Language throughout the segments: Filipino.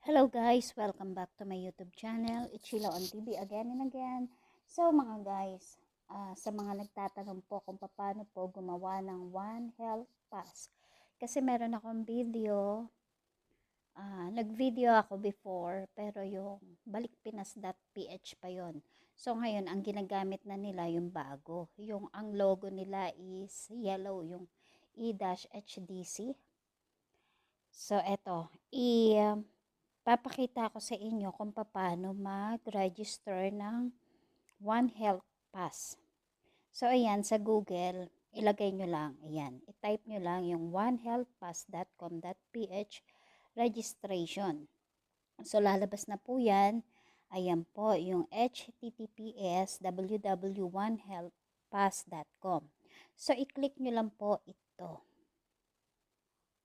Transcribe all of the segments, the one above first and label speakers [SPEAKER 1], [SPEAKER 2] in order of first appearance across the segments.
[SPEAKER 1] Hello guys, welcome back to my YouTube channel. It's Sheila on TV again and again. So mga guys, sa mga nagtatanong po kung paano po gumawa ng One Health Pass. Kasi meron akong video, nag-video ako before, pero yung balikpinas.ph pa yon. So ngayon, ang ginagamit na nila yung bago. Yung ang logo nila is yellow, yung E-HDC. So eto, papakita ko sa inyo kung paano mag-register ng One Health Pass. So, ayan, sa Google, ilagay nyo lang, ayan, i-type nyo lang yung onehealthpass.com.ph registration. So, lalabas na po yan. Ayan po, yung https www.onehealthpass.com. So, i-click nyo lang po ito.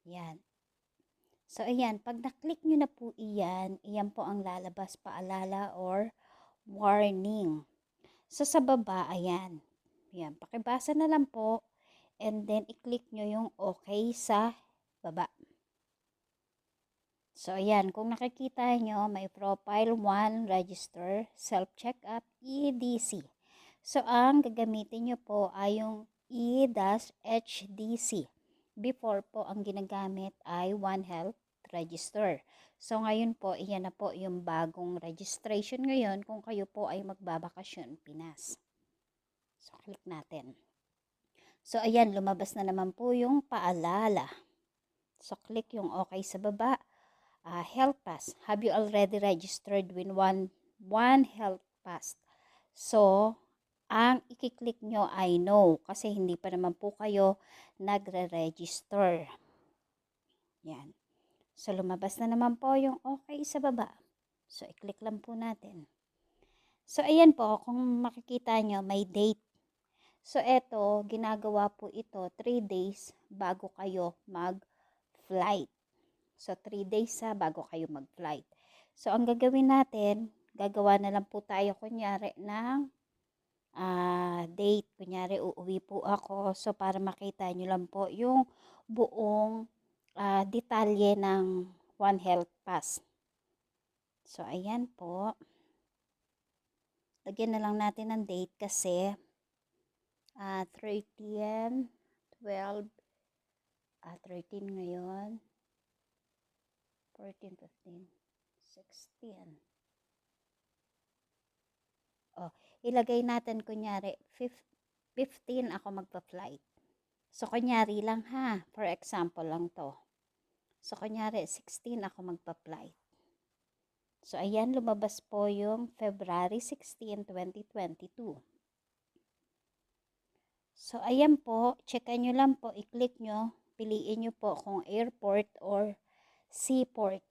[SPEAKER 1] Yan. So, ayan, pag na-click nyo na po iyan po ang lalabas, paalala or warning. So, sa baba, ayan. Ayan, pakibasa na lang po. And then, i-click nyo yung okay sa baba. So, ayan, kung nakikita nyo, may profile 1, register, self-checkup, EDC. So, ang gagamitin nyo po ay yung E-HDC. Before po, ang ginagamit ay One Health Register. So, ngayon po, iyan na po yung bagong registration ngayon kung kayo po ay magbabakasyon Pinas. So, click natin. So, ayan, lumabas na naman po yung paalala. So, click yung okay sa baba. Health Pass. Have you already registered with One Health Pass? So, ang i-click nyo ay no kasi hindi pa naman po kayo nagre-register. Yan. So, lumabas na naman po yung okay sa baba. So, i-click lang po natin. So, ayan po, kung makikita nyo, may date. So, eto, ginagawa po ito 3 days bago kayo mag-flight. So, 3 days bago kayo mag-flight. So, ang gagawin natin, gagawa na lang po tayo kunyari ng date. Kunyari, uuwi po ako. So, para makita nyo lang po yung buong detalye ng One Health Pass. So, ayan po. Lagyan na lang natin ng date kasi 13, 12, 13 ngayon, 14, 15, 16. Ilagay natin kunyari 15 ako magpa-flight. So, kunyari lang ha. For example lang to. So, kunyari 16 ako magpa-flight. So, ayan, lumabas po yung February 16, 2022. So, ayan po, checkan nyo lang po, i-click nyo, piliin nyo po kung airport or seaport.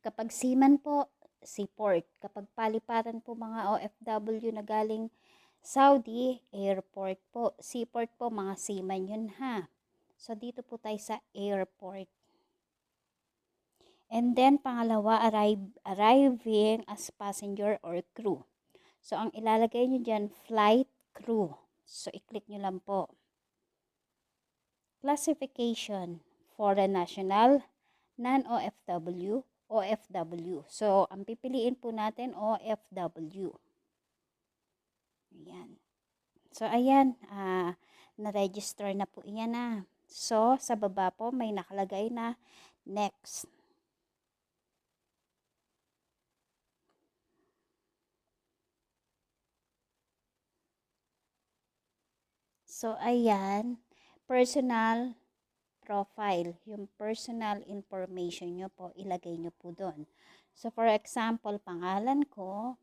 [SPEAKER 1] Kapag seaman po, seaport. Kapag paliparan po mga OFW na galing Saudi, airport po. Seaport po, mga seaman yun ha. So, dito po tayo sa airport. And then, pangalawa, arriving as passenger or crew. So, ang ilalagay nyo dyan, flight crew. So, i-click nyo lang po. Classification, foreign national, non-OFW, OFW. So, ang pipiliin po natin, OFW. Ayan. So, ayan, na-register na po iyan na. So, sa baba po, may nakalagay na next. So, ayan, personal profile, yung personal information nyo po, ilagay nyo po doon. So, for example, pangalan ko,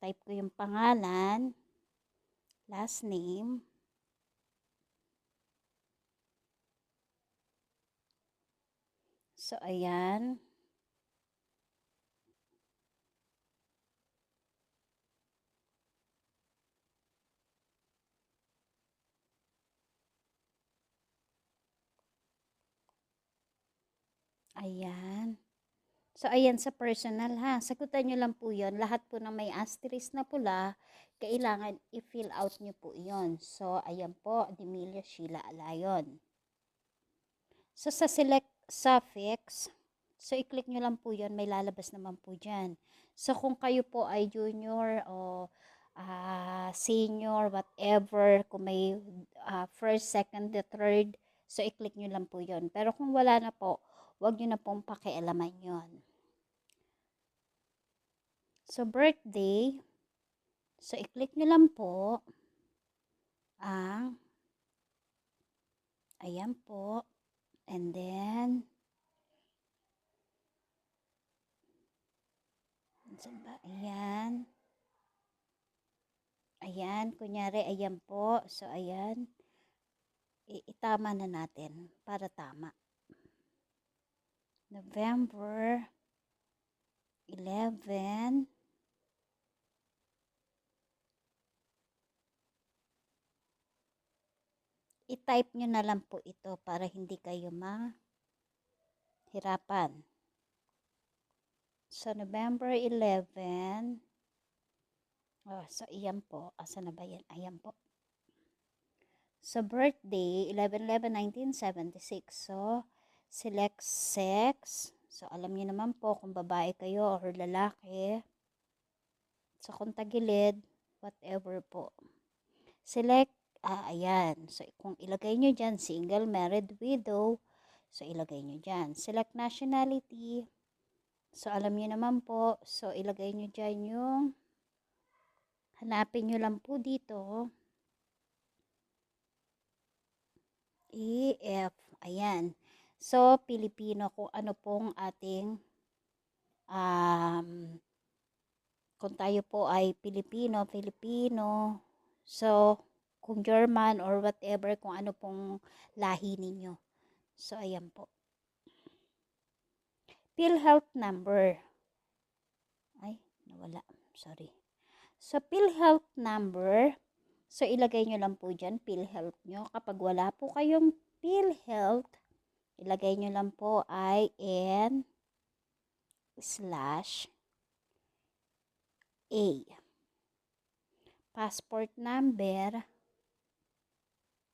[SPEAKER 1] type ko yung pangalan, last name, so, ayan, ayan. So, ayan sa personal ha. Sagutan nyo lang po yun. Lahat po na may asterisk na pula, kailangan i-fill out nyo po yun. So, ayan po, Demilio Sheila Alayon. So, sa select suffix, So, i-click nyo lang po yun. May lalabas naman po dyan. So, kung kayo po ay junior o senior, whatever, kung may first, second, the third, so, i-click nyo lang po yun. Pero kung wala na po, wag nyo na pong pakialaman yun. So, birthday, so, i-click nyo lang po ang, ayan po, and then, saan ba? Ayan. Ayan, kunyari, ayan po. So, ayan. Itama na natin para tama. November 11. I-type nyo na lang po ito para hindi kayo mahirapan. So, November 11. Oh, so, ayan po. Asa na ba yan? Ayan po. So, birthday, 11/11/1976. So, select sex. So, alam niyo naman po kung babae kayo or lalaki. So, kung tagilid, whatever po. Select, ayan. So, kung ilagay nyo dyan, single, married, widow, so, ilagay nyo dyan. Select nationality. So, alam niyo naman po. So, ilagay nyo dyan yung, hanapin nyo lang po dito. EF. Ayan. So, Pilipino, kung ano pong ating, kung tayo po ay Pilipino. So, kung German or whatever, kung ano pong lahi ninyo. So, ayan po. PhilHealth number. Ay, nawala. Sorry. So, PhilHealth number. So, ilagay nyo lang po dyan, PhilHealth nyo. Kapag wala po kayong PhilHealth, ilagay nyo lang po IN/A. Passport number.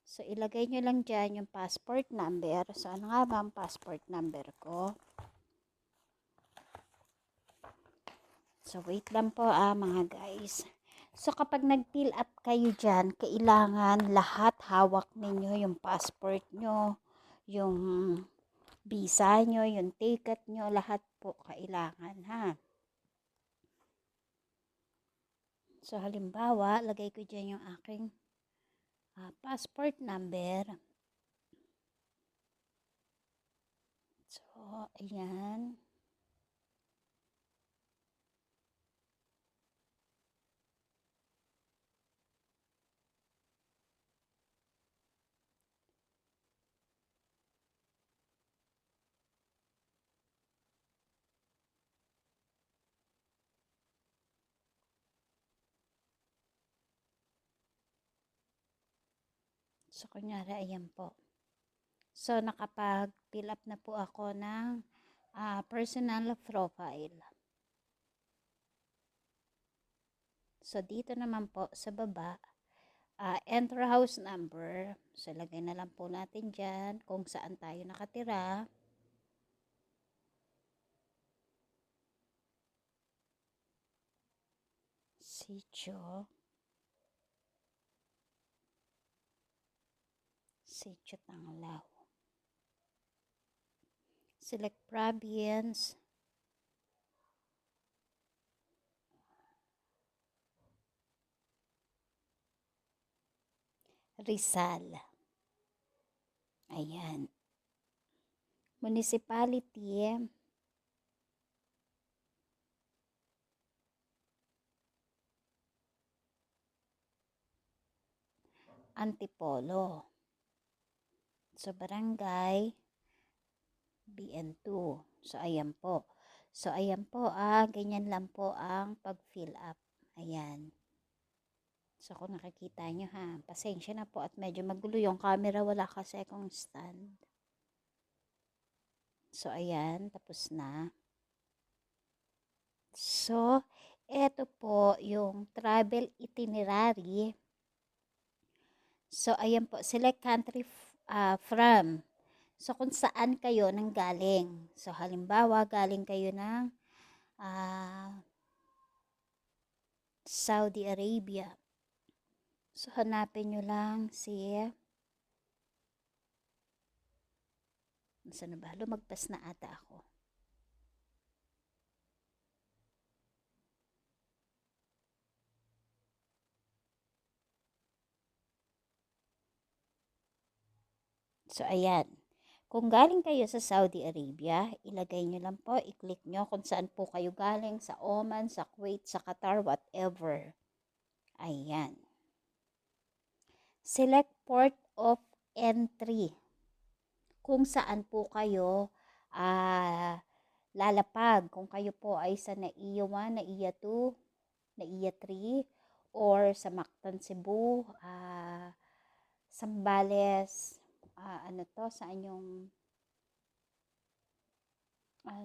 [SPEAKER 1] So, ilagay nyo lang dyan yung passport number. So, ano nga ba ang passport number ko? So, wait lang po mga guys. So, kapag nag-fill up kayo dyan, kailangan lahat hawak ninyo yung passport nyo, yung visa nyo, yung ticket nyo, lahat po kailangan ha. So, halimbawa, lagay ko dyan yung aking passport number. So, ayan. So, kunyari, ayan po. So, nakapag-fill up na po ako ng personal profile. So, dito naman po sa baba, enter house number. So, lagay na lang po natin dyan kung saan tayo nakatira. Sitio Tanglao. Select province. Rizal. Ayan. Municipality. Antipolo. So, barangay BN2. So, ayan po. So, ayan po, ganyan lang po ang pag-fill up. Ayan. So, kung nakikita nyo ha, pasensya na po at medyo magulo yung camera, wala kasi akong stand. So, ayan, tapos na. So, eto po yung travel itinerary. So, ayan po, select country from. So, kung saan kayo nanggaling. So, halimbawa, galing kayo ng Saudi Arabia. So, hanapin nyo lang si... Saan na ba? Lumagpas na ata ako. So, ayan. Kung galing kayo sa Saudi Arabia, ilagay nyo lang po, i-click nyo kung saan po kayo galing, sa Oman, sa Kuwait, sa Qatar, whatever. Ayan. Select port of entry. Kung saan po kayo lalapag. Kung kayo po ay sa NAIA 1, NAIA 2, NAIA 3, or sa Mactan, Cebu, Sambales, saan yung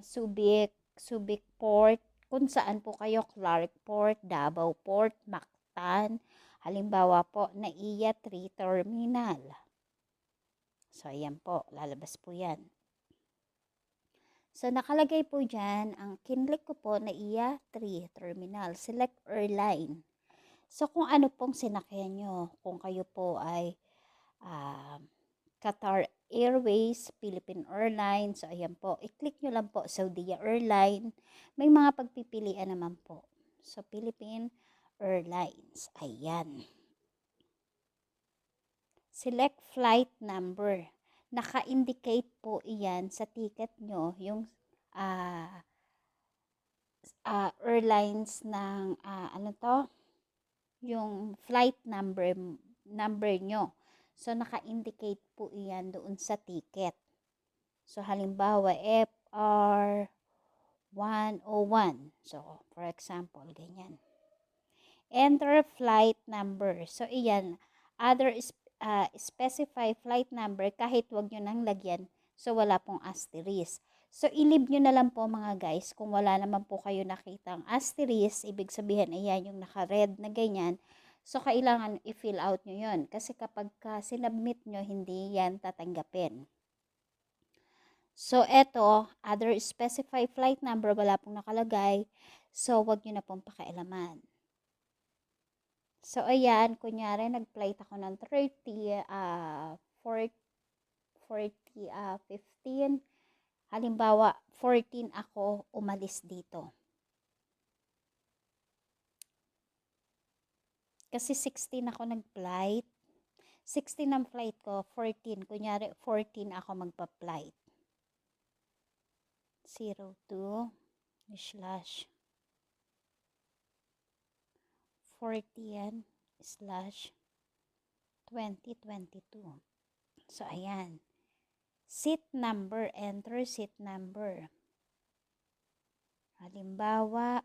[SPEAKER 1] Subic Port, kung saan po kayo, Clark Port, Davao Port, Mactan, halimbawa po, NAIA 3 Terminal. So, ayan po, lalabas po yan. So, nakalagay po dyan, ang kinlik ko po, NAIA 3 Terminal, select airline. So, kung ano pong sinakyan nyo, kung kayo po ay Qatar Airways, Philippine Airlines, so ayan po, i-click nyo lang po Saudi Airline, may mga pagpipilian naman po. So, Philippine Airlines, ayan. Select flight number. Naka-indicate po iyan sa ticket nyo, yung airlines ng, yung flight number nyo. So, naka-indicate po iyan doon sa ticket. So, halimbawa, FR 101. So, for example, ganyan. Enter flight number. So, iyan. Other specify flight number kahit wag nyo nang lagyan. So, wala pong asterisk. So, ilib nyo na lang po mga guys. Kung wala naman po kayo nakitang asterisk, ibig sabihin, ayan yung naka-red na ganyan. So, kailangan i-fill out nyo yun. Kasi kapag sinubmit nyo, hindi yan tatanggapin. So, eto, other specified flight number, wala pong nakalagay. So, wag nyo na pong pakialaman. So, ayan, kunyari, nag-flight ako ng 30, 40, 15. Halimbawa, 14 ako umalis dito. Kasi 16 ako nag-flight. 16 ang flight ko, 14. Kunyari, 14 ako magpa-flight. 02 slash 14 slash 2022. So, ayan. Seat number, enter seat number. Halimbawa,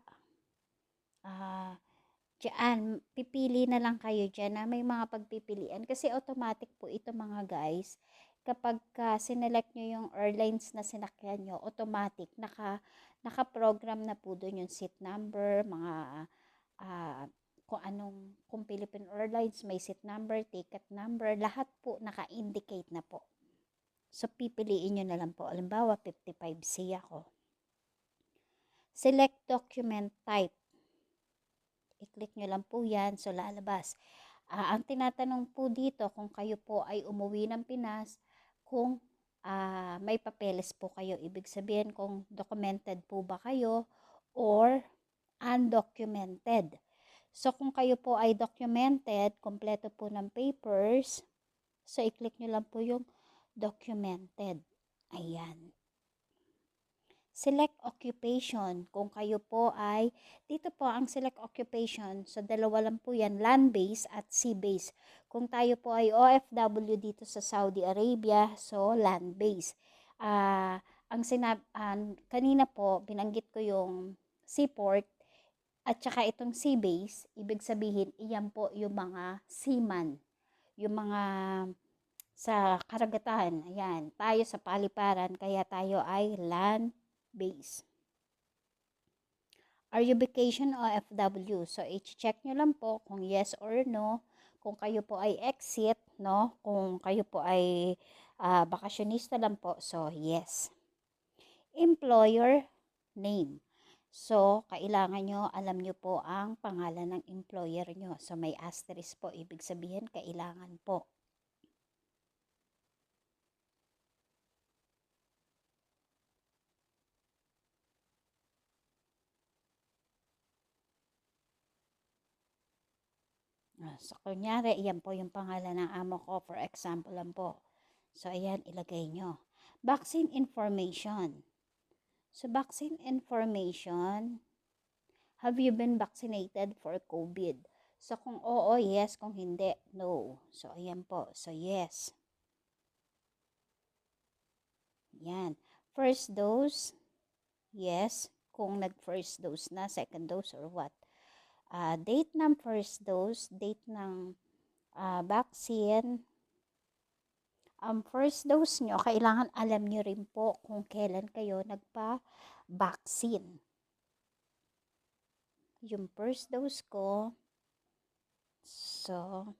[SPEAKER 1] diyan, pipili na lang kayo dyan na may mga pagpipilian. Kasi automatic po ito mga guys. Kapag sinelect nyo yung airlines na sinakyan nyo, automatic, naka-program na po doon yung seat number, mga kung Philippine Airlines, may seat number, ticket number, lahat po naka-indicate na po. So, pipiliin nyo na lang po. Halimbawa, 55C ako. Select document type. I-click nyo lang po yan. So, lalabas. Ang tinatanong po dito, kung kayo po ay umuwi ng Pinas, kung may papeles po kayo. Ibig sabihin kung documented po ba kayo or undocumented. So, kung kayo po ay documented, kompleto po ng papers, so, i-click nyo lang po yung documented. Ayan. Select occupation. Kung kayo po ay, dito po ang select occupation, so dalawa lang po yan, land-based at sea-based. Kung tayo po ay OFW dito sa Saudi Arabia, so land-based. Kanina po, binanggit ko yung seaport, at saka itong sea-base, ibig sabihin, iyan po yung mga seaman. Yung mga sa karagatan, ayan, tayo sa paliparan, kaya tayo ay land-based. Are you vacation OFW? So, i-check nyo lang po kung yes or no. Kung kayo po ay exit, no? Kung kayo po ay bakasyonista lang po. So, yes. Employer name. So, kailangan nyo, alam nyo po ang pangalan ng employer nyo. So, may asterisk po. Ibig sabihin, kailangan po. So, kunyari, yan po yung pangalan ng amo ko. For example lang po. So, ayan, ilagay nyo. Vaccine information. So, vaccine information, have you been vaccinated for COVID? So, kung oo, yes. Kung hindi, no. So, ayan po. So, yes. Yan. First dose, yes. Kung nag-first dose na, second dose or what. Date ng first dose, date ng vaccine. First dose nyo, kailangan alam nyo rin po kung kailan kayo nagpa-vaccine. Yung first dose ko, so,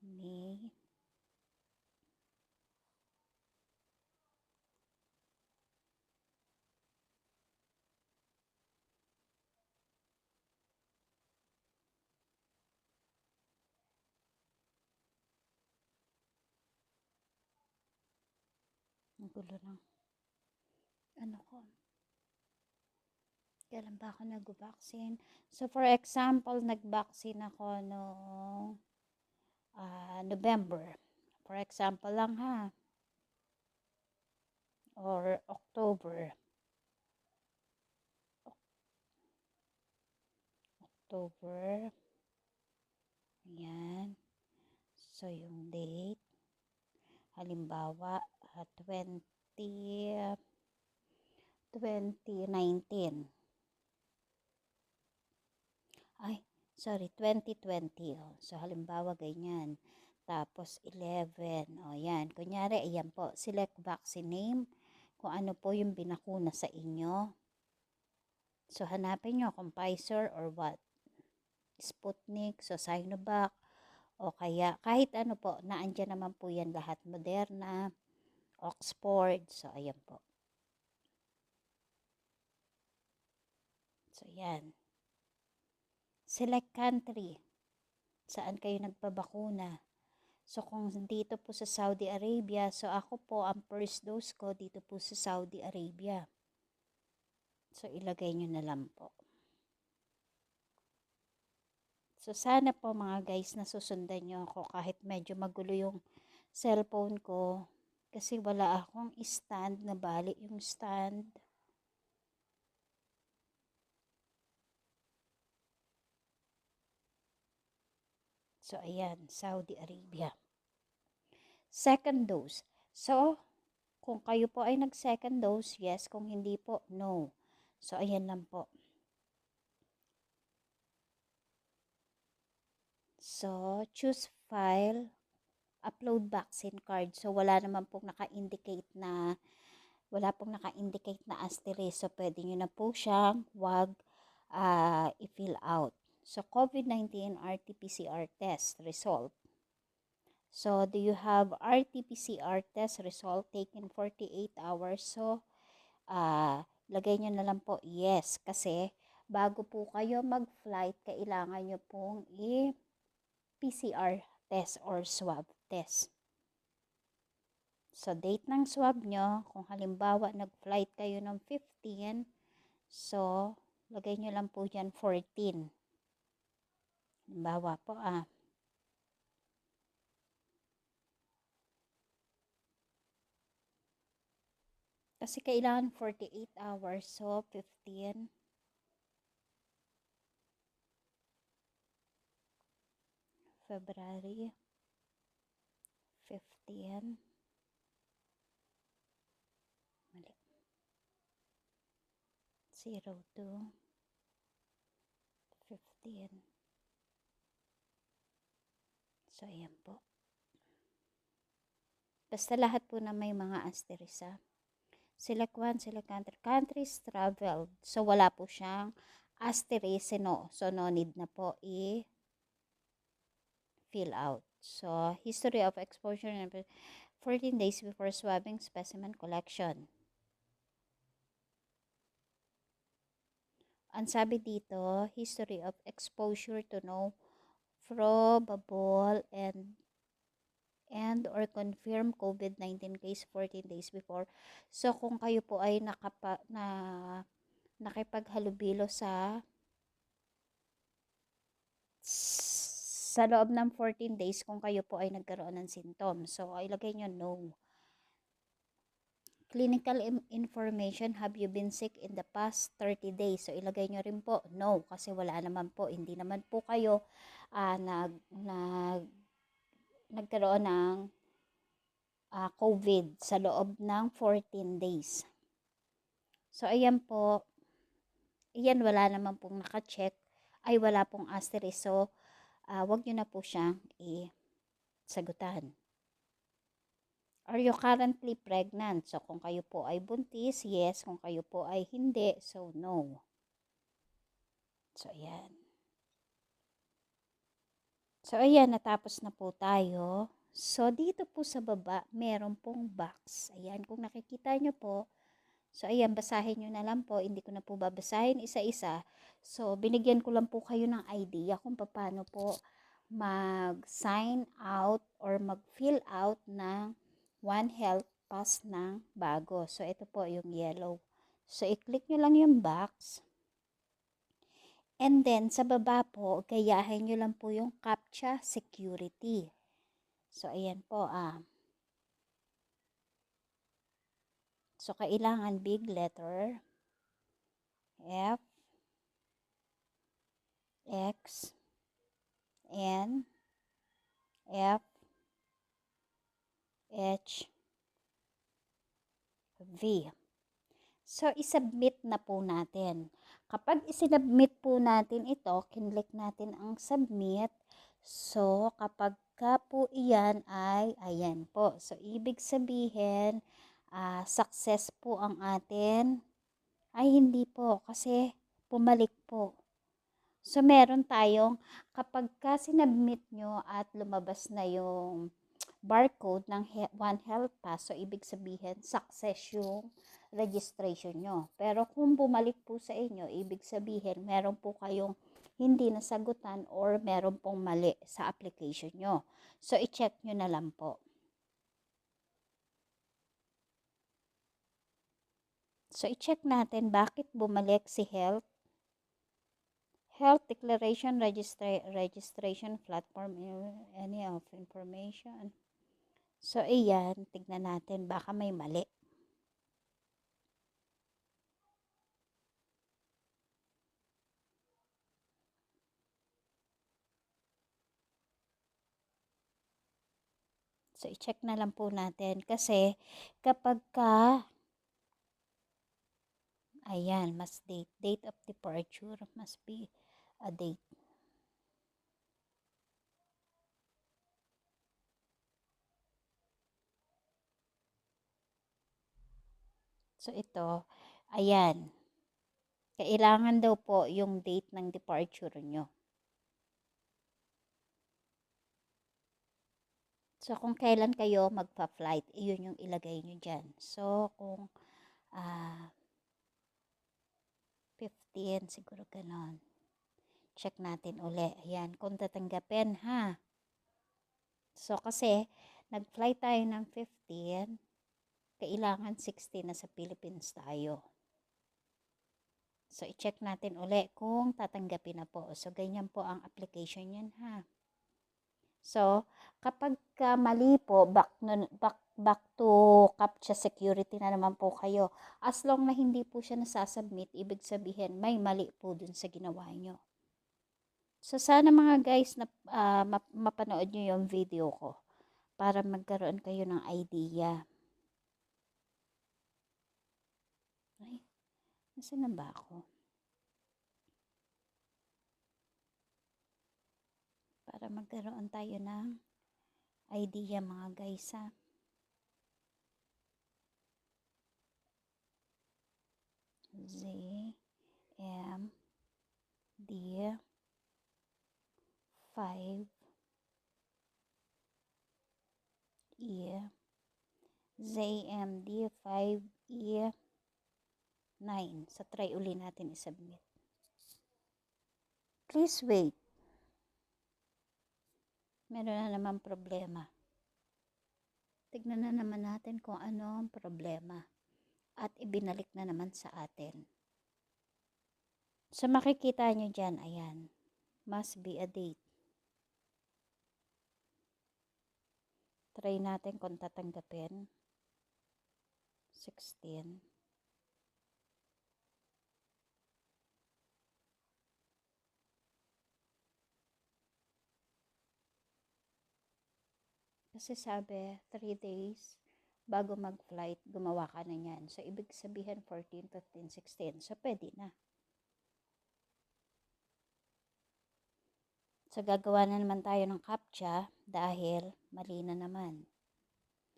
[SPEAKER 1] May, ang gulo ng, ano ko, kailan ba ako nag-vaccine? So, for example, nag-vaccine ako noong November. For example lang ha. Or October. October. Ayan. So, yung date. Halimbawa, 2019. Ay, sorry, 2020. Oh. So, halimbawa, ganyan. Tapos, 11. O, yan. Kunyari, ayan po. Select vaccine name. Kung ano po yung binakuna sa inyo. So, hanapin nyo kung Pfizer or what. Sputnik, so Sinovac, o kaya kahit ano po, naandyan naman po yan lahat. Moderna, Oxford, so ayan po. So, yan. Select country. Saan kayo nagpabakuna? So, kung dito po sa Saudi Arabia, so ako po, ang first dose ko dito po sa Saudi Arabia. So, ilagay nyo na lang po. So, sana po mga guys, nasusundan nyo ako kahit medyo magulo yung cellphone ko. Kasi wala akong stand, nabali yung stand. So, ayan, Saudi Arabia. Second dose. So, kung kayo po ay nag-second dose, yes. Kung hindi po, no. So, ayan lang po. So, choose file, upload vaccine card. So, wala pong naka-indicate na asterisk. So, pwede nyo na po siyang wag i-fill out. So, COVID-19 RT-PCR test result. So, do you have RT-PCR test result taken 48 hours? So, lagay nyo na lang po yes. Kasi, bago po kayo mag-flight, kailangan nyo pong PCR test or swab test. So, date ng swab nyo, kung halimbawa nag-flight kayo ng 15, so, lagay nyo lang po dyan 14. Halimbawa po kasi kailangan 48 hours, so 15. February 15. Mali. 02 15. So, ayan po. Basta lahat po na may mga asterisk Select one, select country. Countries traveled. So, wala po siyang asterisk, no. So, no need na po i-fill out. So, history of exposure and 14 days before swabbing specimen collection. Ang sabi dito, history of exposure to no probable and or confirmed COVID-19 case 14 days before. So, kung kayo po ay nakipaghalubilo sa loob ng 14 days kung kayo po ay nagkaroon ng symptoms. So, ilagay nyo no. Clinical information, have you been sick in the past 30 days? So, ilagay nyo rin po no kasi wala naman po, hindi naman po kayo nagkaroon ng COVID sa loob ng 14 days. So, ayan po, iyan wala naman pong nakacheck, ay wala pong asterisk. So, wag nyo na po siyang isagutan. Are you currently pregnant? So, kung kayo po ay buntis, yes. Kung kayo po ay hindi, so no. So, ayan. So, ayan, natapos na po tayo. So, dito po sa baba, meron pong box. Ayan, kung nakikita nyo po. So, ayan, basahin nyo na lang po. Hindi ko na po babasahin isa-isa. So, binigyan ko lang po kayo ng idea kung paano po mag-sign out or mag-fill out ng One Health Pass ng bago. So, ito po yung yellow. So, i-click nyo lang yung box. And then, sa baba po, gayahin nyo lang po yung CAPTCHA security. So, ayan po, So, kailangan big letter, F, X, N, F, H, V. So, isubmit na po natin. Kapag isinubmit po natin ito, kinlik natin ang submit. So, kapag ka po iyan ay, ayan po. So, ibig sabihin, success po ang atin. Ay, hindi po. Kasi, pumalik po. So, meron tayong, kapag ka sinubmit nyo at lumabas na yung barcode ng One Health Pass, so ibig sabihin, success yung registration nyo. Pero kung bumalik po sa inyo, ibig sabihin, meron po kayong hindi nasagutan or meron pong mali sa application nyo. So, i-check nyo na lang po. So, i-check natin bakit bumalik si Health Declaration Registration Platform, any of information. So, ayan, tignan natin, baka may mali. So, i-check na lang po natin kasi kapag ayan, date of departure must be a date. So, ito, ayan, kailangan daw po yung date ng departure nyo. So, kung kailan kayo magpa-flight, iyon yung ilagay nyo dyan. So, kung 15, siguro ganon. Check natin uli. Ayan, kung tatanggapin, ha? So, kasi, nag-fly tayo ng 15, kailangan 16 na sa Philippines tayo. So, i-check natin uli kung tatanggapin na po. So, ganyan po ang application yan, ha? So, kapag mali po, back to CAPTCHA security na naman po kayo. As long na hindi po siya nasasubmit, ibig sabihin, may mali po dun sa ginawa nyo. So, sana mga guys, na mapanood nyo yung video ko para magkaroon kayo ng idea. Ay, nasaan na ba ako? Para magkaroon tayo ng idea mga guys, ha. Z, M, D, 5, ZMD 5E9. So, try uli natin i-submit. Please wait. Meron na naman problema. Tignan na naman natin kung ano ang problema. At ibinalik na naman sa atin. So, makikita nyo dyan, ayan. Must be a date. Try natin kung tatanggapin. 16. Kasi sabi, 3 days bago mag-flight, gumawa ka na yan. So, ibig sabihin 14, 15, 16. So, pwede na. So, gagawa na naman tayo ng CAPTCHA dahil mali na naman.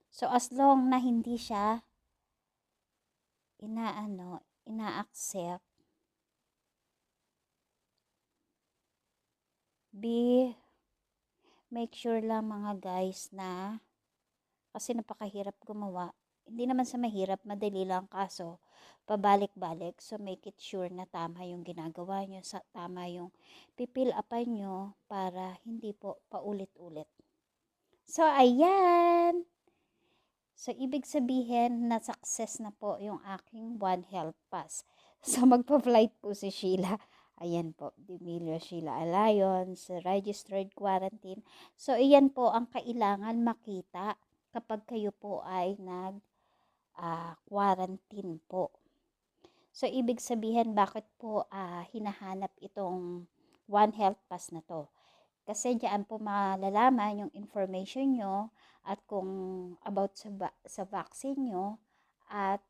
[SPEAKER 1] So, as long na hindi siya ina-accept, make sure lang mga guys na, kasi napakahirap gumawa. Hindi naman sa mahirap, madali lang, kaso pabalik-balik. So, make it sure na tama yung ginagawa nyo, tama yung pipil upan nyo para hindi po paulit-ulit. So, ayan. So, ibig sabihin na success na po yung aking One Health Pass. So, magpa-flight po si Sheila. Ayan po, Demilio Sheila Alayon, sa registered quarantine. So, iyan po ang kailangan makita kapag kayo po ay nag-quarantine po. So, ibig sabihin, bakit po hinahanap itong One Health Pass na to? Kasi diyan po malalaman yung information nyo at kung about sa vaccine nyo at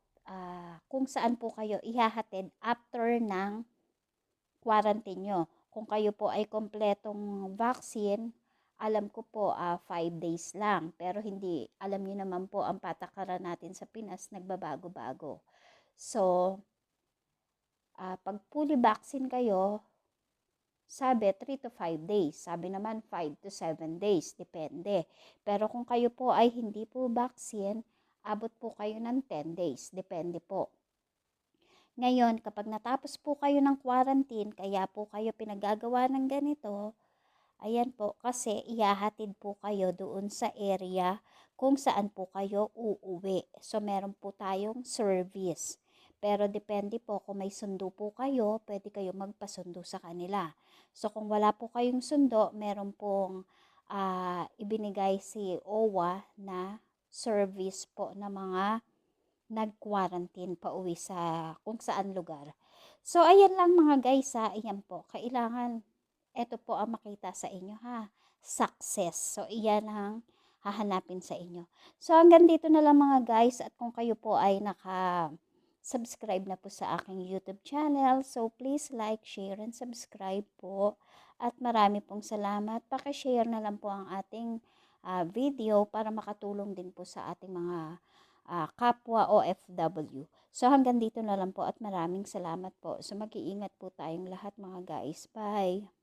[SPEAKER 1] kung saan po kayo ihahatid after ng quarantine nyo. Kung kayo po ay kompletong vaccine, alam ko po 5 days lang. Pero hindi, alam niyo naman po ang patakaran natin sa Pinas, nagbabago-bago. So, pag fully vaccine kayo, sabi 3 to 5 days. Sabi naman 5 to 7 days. Depende. Pero kung kayo po ay hindi po vaccine, abot po kayo ng 10 days. Depende po. Ngayon, kapag natapos po kayo ng quarantine, kaya po kayo pinagagawa ng ganito, ayan po, kasi ihahatid po kayo doon sa area kung saan po kayo uuwi. So, meron po tayong service. Pero depende po kung may sundo po kayo, pwede kayo magpasundo sa kanila. So, kung wala po kayong sundo, meron pong ibinigay si OWA na service po na mga nag-quarantine pa uwi sa kung saan lugar. So, ayan lang mga guys ha. Ayan po. Kailangan, eto po ang makita sa inyo ha. Success. So, iyan ang hahanapin sa inyo. So, hanggang dito na lang mga guys. At kung kayo po ay subscribe na po sa aking YouTube channel. So, please like, share, and subscribe po. At marami pong salamat. Paki-share na lang po ang ating video para makatulong din po sa ating mga kapwa OFW. So, hanggang dito na lang po at maraming salamat po. So, mag-iingat po tayong lahat mga guys. Bye!